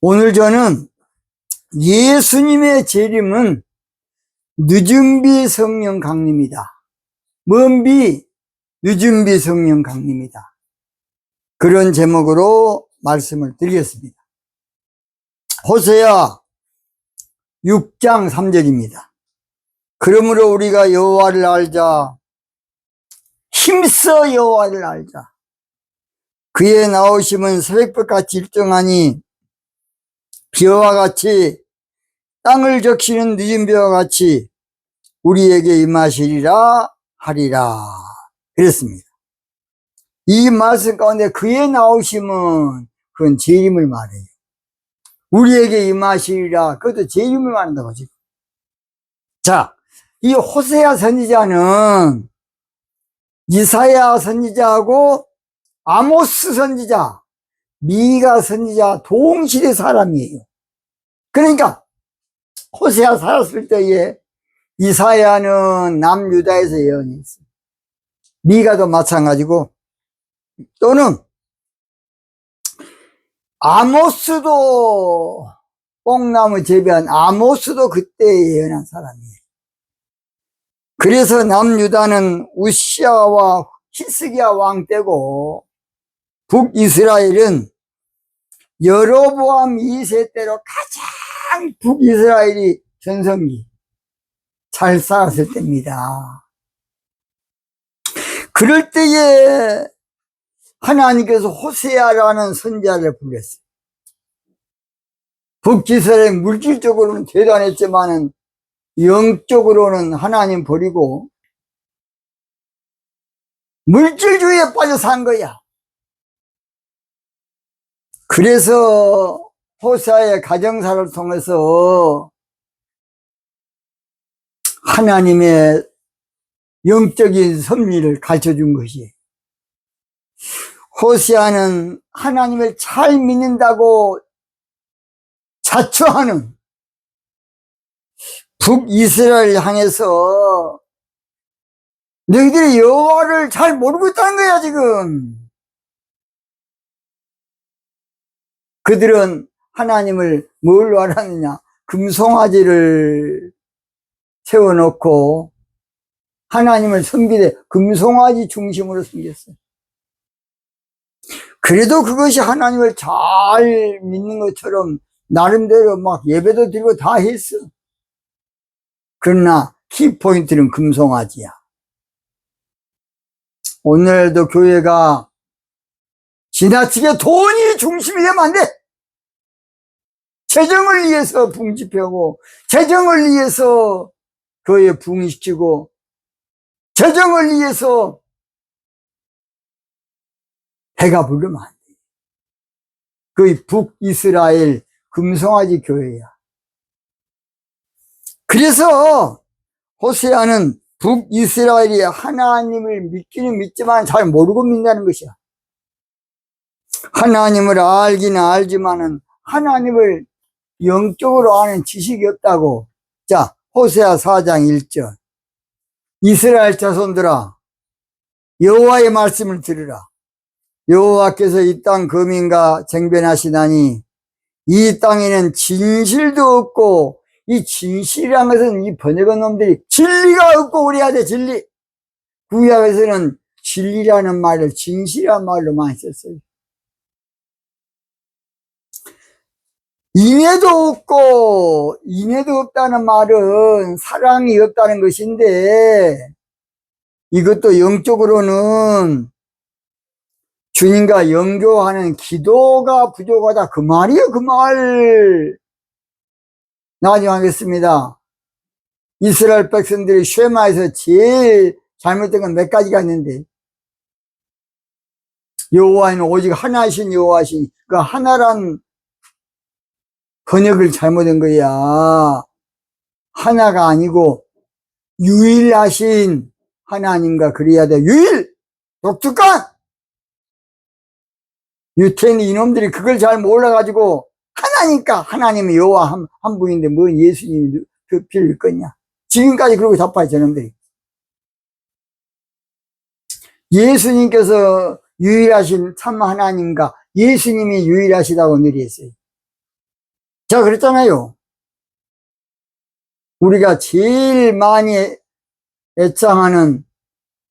오늘 저는 예수님의 재림은 늦은비 성령 강림이다. 먼비 늦은비 성령 강림이다. 그런 제목으로 말씀을 드리겠습니다. 호세아 6장 3절입니다. 그러므로 우리가 여호와를 알자. 힘써 여호와를 알자. 그의 나오심은 새벽볕같이 일정하니 비와 같이 땅을 적시는 늦은 비와 같이 우리에게 임하시리라 하리라. 그랬습니다. 이 말씀 가운데 그의 나오심은 그건 재림을 말해요. 우리에게 임하시리라. 그것도 재림을 말한다고 지금. 자, 이 호세아 선지자는 이사야 선지자하고 아모스 선지자, 미가 선지자 동시대 사람이에요. 그러니까 호세아 살았을 때에 이사야는 남유다에서 예언했어요. 미가도 마찬가지고, 또는 아모스도 뽕나무 재배한 아모스도 그때 예언한 사람이에요. 그래서 남유다는 우시아와 히스기야 왕 때고, 북이스라엘은 여로보암 2세 때로 가장 북이스라엘이 전성기 잘 살았을 때입니다. 그럴 때에 하나님께서 호세아라는 선지자를 부르셨어요. 북이스라엘 물질적으로는 대단했지만은 영적으로는 하나님 버리고 물질주의에 빠져 산 거야. 그래서 호세아의 가정사를 통해서 하나님의 영적인 섭리를 가르쳐준 것이에요. 호세아는 하나님을 잘 믿는다고 자처하는 북이스라엘을 향해서 너희들이 여호와를 잘 모르고 있다는 거야 지금. 그들은 하나님을 뭘로 알았느냐? 금송아지를 세워놓고 하나님을 섬기되 금송아지 중심으로 섬겼어요. 그래도 그것이 하나님을 잘 믿는 것처럼 나름대로 막 예배도 드리고 다 했어. 그러나 키포인트는 금송아지야. 오늘도 교회가 지나치게 돈이 중심이 되면 안 돼. 재정을 위해서 붕집하고, 재정을 위해서 교회 붕시키고, 재정을 위해서 배가 부르면 안 돼. 그의 북이스라엘 금송아지 교회야. 그래서 호세아는 북이스라엘이 하나님을 믿기는 믿지만 잘 모르고 믿는다는 것이야. 하나님을 알기는 알지만은 하나님을 영적으로 아는 지식이 없다고. 자, 호세아 4장 1절. 이스라엘 자손들아, 여호와의 말씀을 들으라. 여호와께서 이 땅 거민과 쟁변하시나니 이 땅에는 진실도 없고, 이 진실이란 것은 이 번역한 놈들이 진리가 없고 그래야 돼. 진리. 구약에서는 진리라는 말을 진실이라는 말로 많이 썼어요. 인애도 없고, 인애도 없다는 말은 사랑이 없다는 것인데, 이것도 영적으로는 주님과 영교하는 기도가 부족하다. 그 말이에요, 그 말. 나중에 하겠습니다. 이스라엘 백성들이 쉐마에서 제일 잘못된 건 몇 가지가 있는데, 여호와는 오직 하나이신 여호와시니, 그 하나란 번역을 잘못한 거야. 하나가 아니고 유일하신 하나님과 그래야 돼. 유일! 독특한! 유태인 이놈들이 그걸 잘 몰라가지고 하나니까 하나님은 여호와 한 분인데 뭐 예수님이 그 빌릴 거냐. 지금까지 그러고 자빠요 저놈들이. 예수님께서 유일하신 참 하나님과 예수님이 유일하시다고 늘 했어요. 자, 그랬잖아요. 우리가 제일 많이 애창하는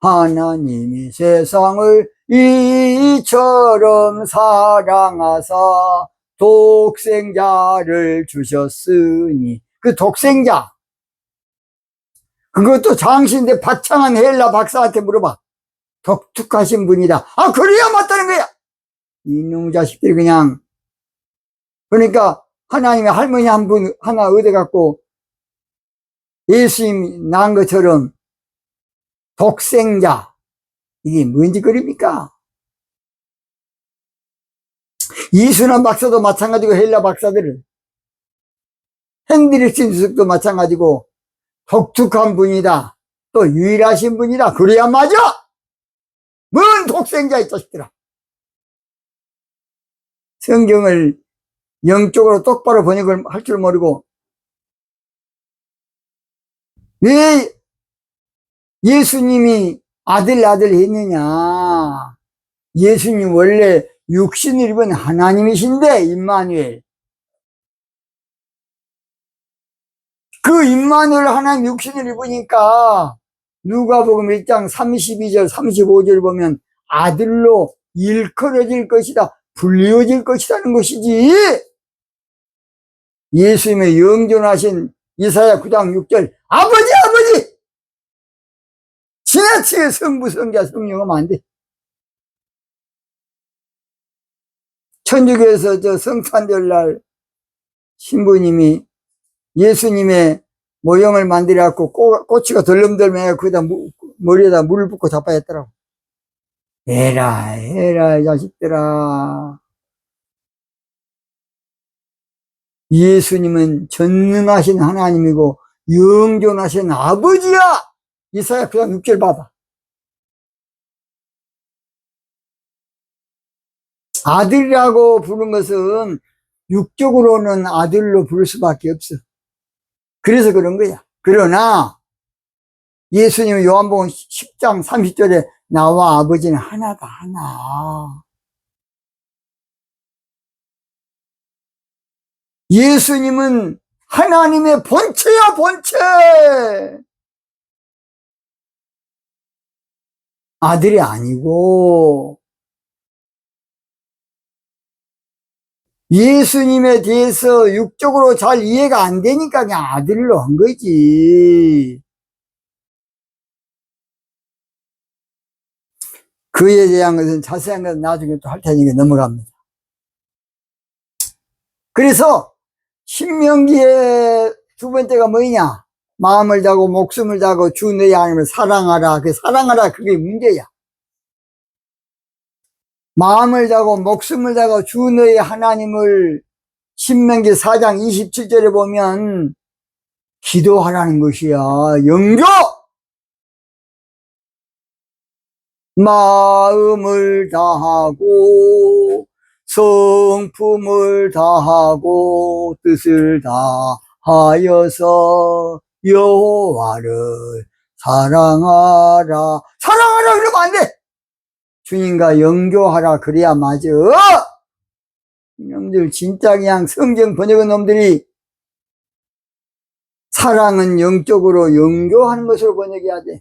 하나님이 세상을 이처럼 사랑하사 독생자를 주셨으니, 그 독생자, 그것도 장신인데 박창한 헬라 박사한테 물어봐. 독특하신 분이다. 아, 그래야 맞다는 거야. 이놈 자식들이 그냥. 그러니까 하나님의 할머니 한 분 하나 얻어갖고 예수님이 낳은 것처럼 독생자, 이게 뭔지 그립니까? 이순환 박사도 마찬가지고 헬라 박사들은, 핸드릭슨 주석도 마찬가지고 독특한 분이다, 또 유일하신 분이다, 그래야 맞아. 뭔 독생자 이 자식들아. 성경을 영적으로 똑바로 번역을 할 줄 모르고 왜 예수님이 아들 했느냐. 예수님 원래 육신을 입은 하나님이신데, 임마누엘. 그 임마누엘 하나님 육신을 입으니까 누가복음 1장 32절 35절 보면 아들로 일컬어질 것이다, 불리워질 것이라는 것이지. 예수님의 영존하신 이사야 9장 6절 아버지 지나치게 성부 성자 성령하면 안 돼. 천주교에서 저 성탄절날 신부님이 예수님의 모형을 만들어갖고 꼬치가 덜렁덜렁해 거기다 머리에다 물을 붓고 자빠졌더라고. 에라 이 자식들아. 예수님은 전능하신 하나님이고 영존하신 아버지야. 이사야 9장 6절 봐봐. 아들이라고 부른 것은 육적으로는 아들로 부를 수밖에 없어. 그래서 그런 거야. 그러나 예수님은 요한복음 10장 30절에 나와 아버지는 하나다, 하나. 예수님은 하나님의 본체야, 본체. 아들이 아니고, 예수님에 대해서 육적으로 잘 이해가 안 되니까 그냥 아들로 한 거지. 그에 대한 것은 자세한 것은 나중에 또 할 테니까 넘어갑니다. 그래서 신명기의 두 번째가 뭐냐? 마음을 다하고 목숨을 다하고 주 너희 하나님을 사랑하라. 그 사랑하라, 그게 문제야. 마음을 다하고 목숨을 다하고 주 너희 하나님을 신명기 4장 27절에 보면 기도하라는 것이야. 영조! 마음을 다하고 성품을 다하고 뜻을 다하여서 여호와를 사랑하라. 사랑하라 그러면 안 돼. 주님과 영교하라 그래야 맞아. 이놈들 진짜 그냥 성경 번역한 놈들이 사랑은 영적으로 영교하는 것으로 번역해야 돼.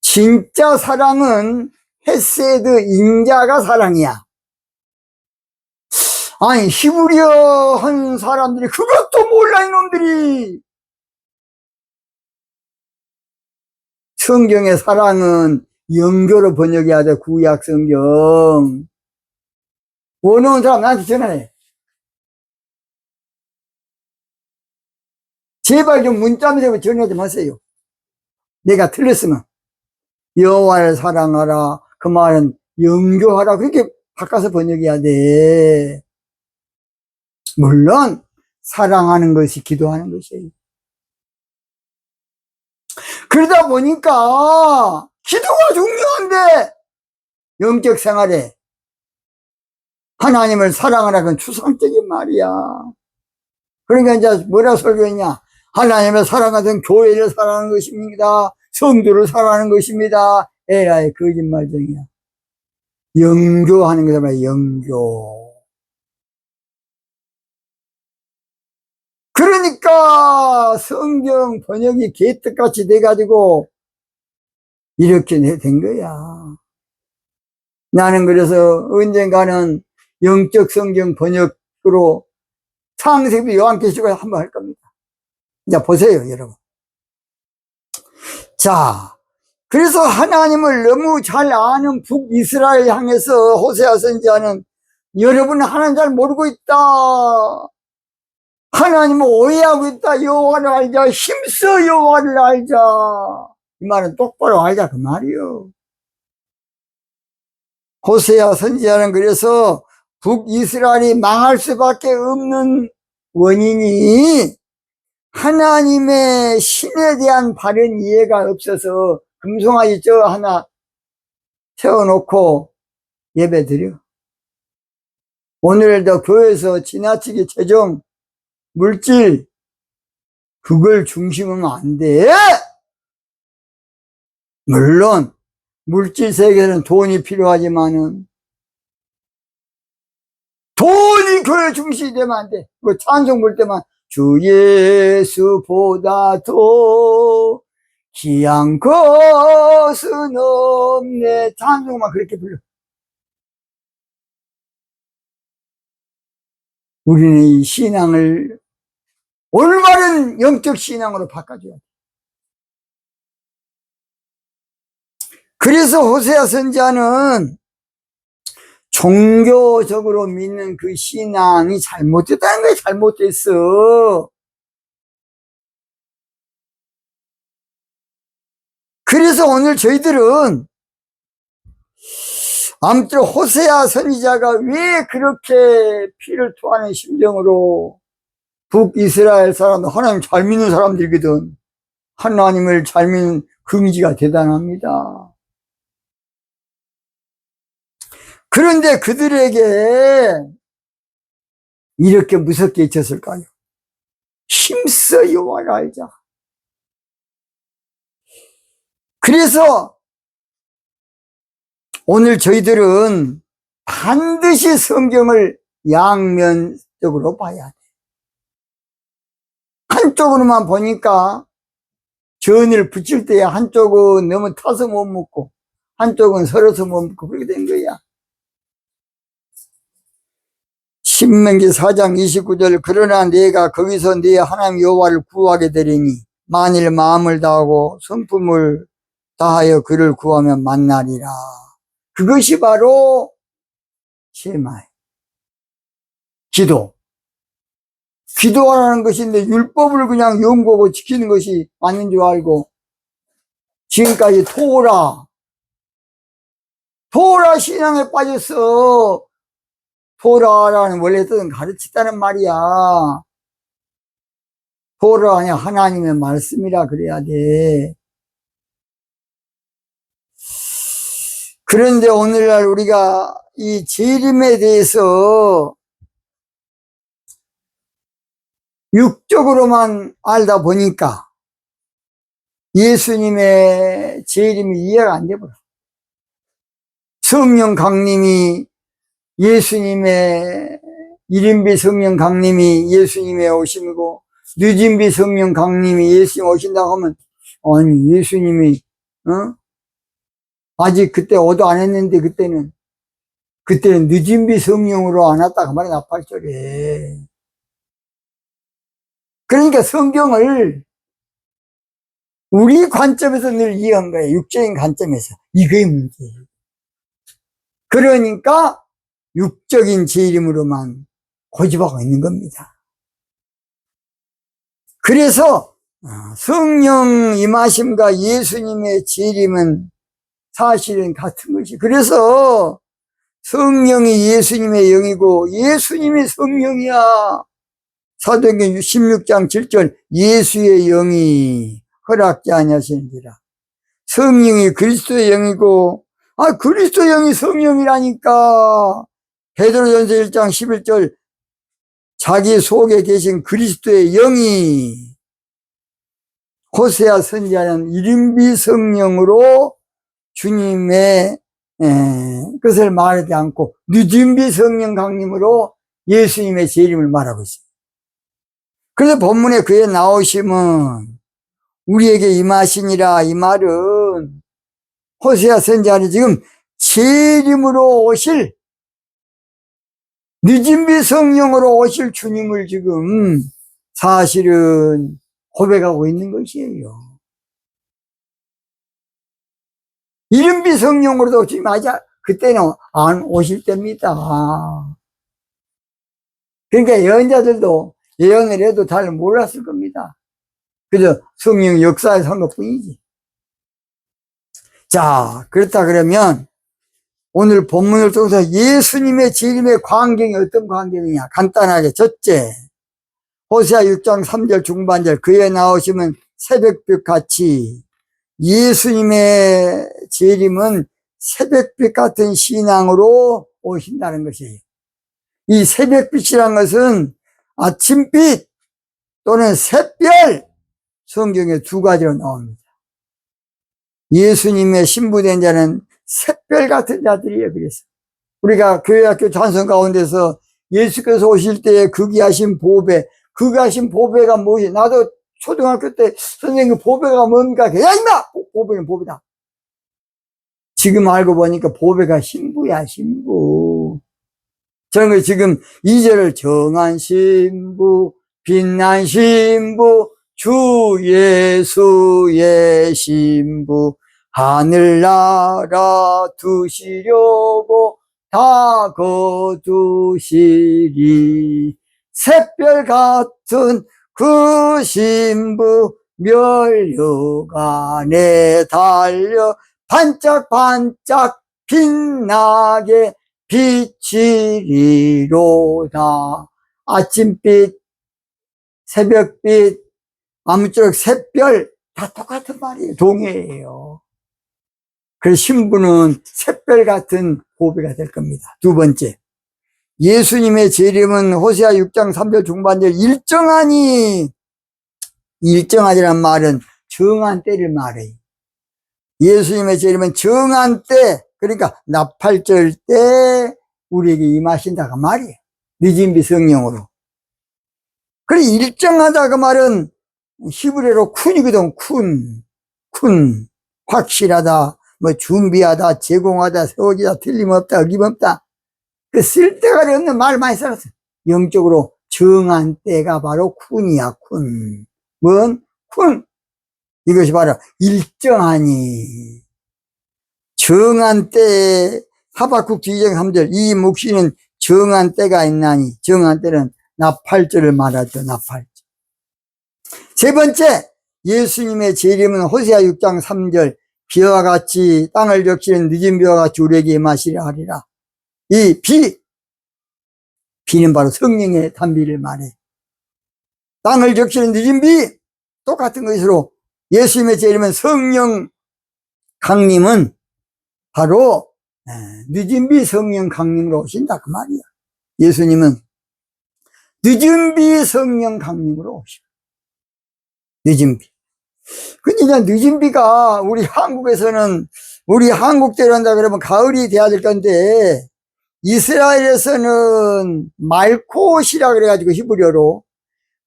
진짜 사랑은 헤세드, 인자가 사랑이야. 아니 히브리어 한 사람들이 그것도 몰라. 이놈들이. 성경의 사랑은 영교로 번역해야 돼. 구약 성경. 원어원 사람 나한테 전화해. 제발 좀 문자면서 전화 좀 하세요. 내가 틀렸으면. 여호와를 사랑하라. 그 말은 영교하라. 그렇게 바꿔서 번역해야 돼. 물론 사랑하는 것이 기도하는 것이에요. 그러다 보니까 기도가 중요한데 영적 생활에 하나님을 사랑하라. 그건 추상적인 말이야. 그러니까 이제 뭐라 설교했냐? 하나님을 사랑하던 교회를 사랑하는 것입니다. 성도를 사랑하는 것입니다. 에라이 거짓말쟁이야. 영교하는 거다 말이야. 영교. 그러니까 성경 번역이 개떡같이 돼가지고 이렇게 된 거야. 나는 그래서 언젠가는 영적 성경 번역으로 창세기 요한계시록 한번 할 겁니다. 자, 보세요, 여러분. 자, 그래서 하나님을 너무 잘 아는 북이스라엘 향해서 호세아 선지자는 여러분은 하나님 잘 모르고 있다. 하나님을 오해하고 있다. 여호와를 알자. 힘써 여호와를 알자. 이 말은 똑바로 알자 그 말이요. 호세아 선지자는 그래서 북이스라엘이 망할 수밖에 없는 원인이 하나님의 신에 대한 바른 이해가 없어서 금송아지 저 하나 세워놓고 예배드려. 오늘도 교회에서 지나치게 재정, 물질 그걸 중심하면 안 돼. 물론 물질 세계에는 돈이 필요하지만은 돈이 교회 중심이 되면 안 돼. 그 찬송 볼 때만 주 예수보다 더 귀한 것은 없네. 찬송만 그렇게 불러. 우리는 이 신앙을 올바른 영적 신앙으로 바꿔줘야 돼. 그래서 호세아 선지자는 종교적으로 믿는 그 신앙이 잘못됐다는 거예요. 잘못됐어. 그래서 오늘 저희들은 아무튼 호세아 선지자가 왜 그렇게 피를 토하는 심정으로 북이스라엘 사람들, 하나님 잘 믿는 사람들이거든. 하나님을 잘 믿는 긍지가 대단합니다. 그런데 그들에게 이렇게 무섭게 잊혔을까요? 힘써 여호와를 알자. 그래서 오늘 저희들은 반드시 성경을 양면적으로 봐야 돼. 한쪽으로만 보니까 전을 붙일 때 한쪽은 너무 타서 못 먹고 한쪽은 서러서 못 먹고 그렇게 된 거야. 신명기 4장 29절 그러나 내가 거기서 네 하나님 여호와를 구하게 되리니 만일 마음을 다하고 성품을 다하여 그를 구하면 만나리라. 그것이 바로 쉐마이 기도하라는 것인데 율법을 그냥 연구하고 지키는 것이 맞는 줄 알고 지금까지 토라 신앙에 빠졌어. 토라라는 원래 뜻은 가르치다는 말이야. 토라 아니야 하나님의 말씀이라 그래야 돼. 그런데 오늘날 우리가 이 재림에 대해서 육적으로만 알다 보니까 예수님의 재림이 이해가 안 되버려. 성령 강림이 예수님의 1인비 성령 강림이 예수님의 오심이고 늦은비 성령 강림이 예수님 오신다고 하면 아니 예수님이 아직 그때 오도 안 했는데 그때는 늦은비 성령으로 안 왔다 그 말이야 8절에. 그러니까 성경을 우리 관점에서 늘 이해한 거예요. 육적인 관점에서. 이게 문제예요. 그러니까 육적인 재림으로만 고집하고 있는 겁니다. 그래서 성령 임하심과 예수님의 재림은 사실은 같은 것이. 그래서 성령이 예수님의 영이고 예수님이 성령이야. 사도행전 16장 7절 예수의 영이 허락지 아니하시는지라. 성령이 그리스도의 영이고 그리스도의 영이 성령이라니까. 베드로전서 1장 11절 자기 속에 계신 그리스도의 영이. 호세아 선지자는 1인비 성령으로 주님의 것을 말하지 않고 늦은비 성령 강림으로 예수님의 재림을 말하고 있습니다. 그래서 본문에 그의 나오심은 우리에게 임하시니라. 이 말은 호세아 선지자는 지금 재림으로 오실, 늦은비 성령으로 오실 주님을 지금 사실은 고백하고 있는 것이에요. 이른비 성령으로도 지금 아직 그때는 안 오실 때입니다. 그러니까 예언자들도 예언을 해도 잘 몰랐을 겁니다. 그저 성령 역사에서 한 것뿐이지. 자, 그렇다 그러면 오늘 본문을 통해서 예수님의 재림의 광경이 어떤 광경이냐. 간단하게 첫째, 호세아 6장 3절 중반절, 그에 나오시면 새벽빛 같이. 예수님의 재림은 새벽빛 같은 신앙으로 오신다는 것이에요. 이 새벽빛이란 것은 아침빛 또는 샛별, 성경에 두 가지로 나옵니다. 예수님의 신부된 자는 샛별 같은 자들이에요. 그래서 우리가 교회학교 찬송 가운데서 예수께서 오실 때에 극이하신 보배, 극이하신 보배가 뭐지? 나도 초등학교 때 선생님 보배가 뭔가, 야 임마! 보배는 보배다. 지금 알고 보니까 보배가 신부야, 신부. 저런 거 지금 2절을 정한 신부, 빛난 신부, 주 예수의 신부, 하늘나라 두시려고 다 거두시리. 샛별 같은 그 신부 멸력 안에 달려 반짝반짝 빛나게 비치리로다. 아침빛, 새벽빛, 아무쪼록 샛별 다 똑같은 말이에요. 동해예요. 그래서 신부는 샛별 같은 보배가 될 겁니다. 두 번째, 예수님의 재림은 호세아 6장 3절 중반절 일정하니란 말은 정한 때를 말해요. 예수님의 재림은 정한 때, 그러니까 나팔절 때 우리에게 임하신다고 말이에요. 늦은비 성령으로. 그래, 일정하다 그 말은 히브리어로 쿤이거든. 쿤. 확실하다, 뭐 준비하다, 제공하다, 세워지다, 틀림없다, 어김없다. 그 쓸데가 없는 말 많이 써놨어요. 영적으로 정한 때가 바로 쿤이야, 쿤. 뭔? 쿤. 이것이 바로 일정하니. 정한 때에 하박국 2장 3절, 이 묵시는 정한 때가 있나니. 정한 때는 나팔절을 말하죠. 나팔절. 세 번째, 예수님의 재림은 호세아 6장 3절, 비와 같이 땅을 적시는 늦은 비와 같이 우리에게 임하시려 하리라. 이 비는 바로 성령의 단비를 말해. 땅을 적시는 늦은 비, 똑같은 것으로 예수님의 재림은 성령 강림은 바로 늦은 비 성령 강림으로 오신다 그 말이야. 예수님은 늦은 비 성령 강림으로 오시고, 늦은 비. 그러니까 늦은 비가 우리 한국에서는, 우리 한국대로 한다 그러면 가을이 돼야 될 건데, 이스라엘에서는 말코옷이라 그래가지고 히브리어로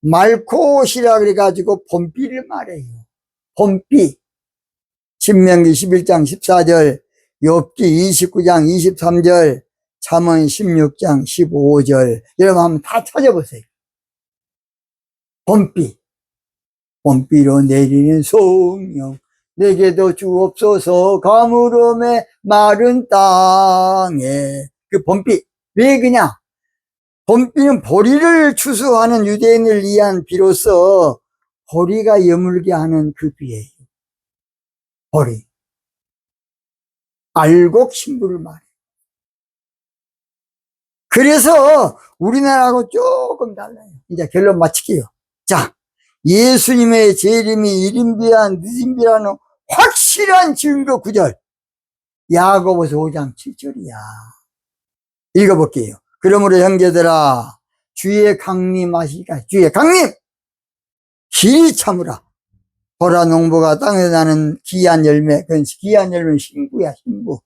말코옷이라 그래가지고 봄비를 말해요. 봄비. 신명기 11장 14절, 욥기 29장 23절, 잠언 16장 15절. 여러분 한번 다 찾아보세요. 봄비. 봄비로 내리는 성령 내게도 주옵소서. 가물음에 마른 땅에. 그 봄비. 왜 그냐? 봄비는 보리를 추수하는 유대인을 위한 비로소 보리가 여물게 하는 그 비예요. 보리. 알곡 신부를 말해요. 그래서 우리나라하고 조금 달라요. 이제 결론 마칠게요. 자, 예수님의 재림이 이른비와 늦은비라는 확실한 증거 9절. 야고보서 5장 7절이야. 읽어볼게요. 그러므로 형제들아, 주의 강림하시기까지, 주의 강림! 길이 참으라. 보라, 농부가 땅에서 나는 귀한 열매, 그건 귀한 열매는 신부야, 신부.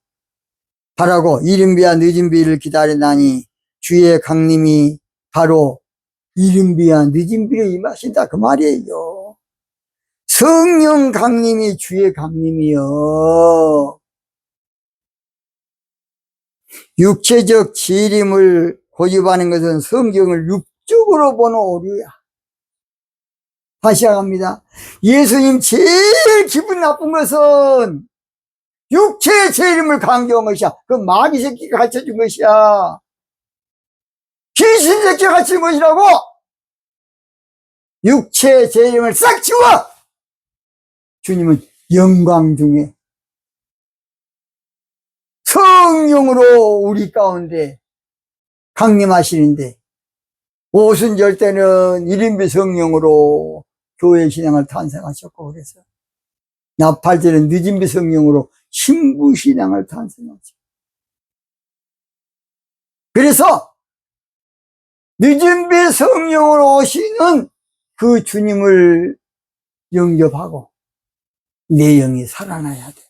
바라고 이른비와 늦은비를 기다리나니 주의 강림이 바로 이른 비야 늦은 비로 임하신다 그 말이에요. 성령 강림이 주의 강림이요. 육체적 지림을 고집하는 것은 성경을 육적으로 보는 오류야. 다시 합니다. 예수님 제일 기분 나쁜 것은 육체의 재림을 강조한 것이야. 그 마귀 새끼가 가르쳐준 것이야. 귀신 새끼가 가르친 것이라고. 육체의 재림을 싹 지워. 주님은 영광 중에 성령으로 우리 가운데 강림하시는데, 오순절 때는 일인비 성령으로 교회 신앙을 탄생하셨고, 그래서 나팔 때는 늦은비 성령으로 신부 신앙을 탄생하셨고, 그래서 늦은비 성령으로 오시는 그 주님을 영접하고 내 영이 살아나야 돼.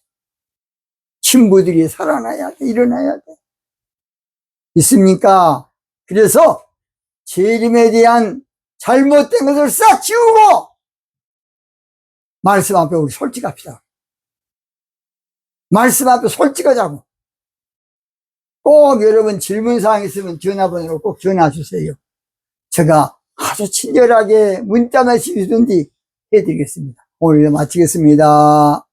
친구들이 살아나야 돼. 일어나야 돼. 있습니까? 그래서 재림에 대한 잘못된 것을 싹 지우고 말씀 앞에 우리 솔직합시다. 말씀 앞에 솔직하자고. 꼭 여러분 질문사항 있으면 전화번호로 꼭 전화 주세요. 제가 아주 친절하게 문자 메시지든지 해드리겠습니다. 오늘 마치겠습니다.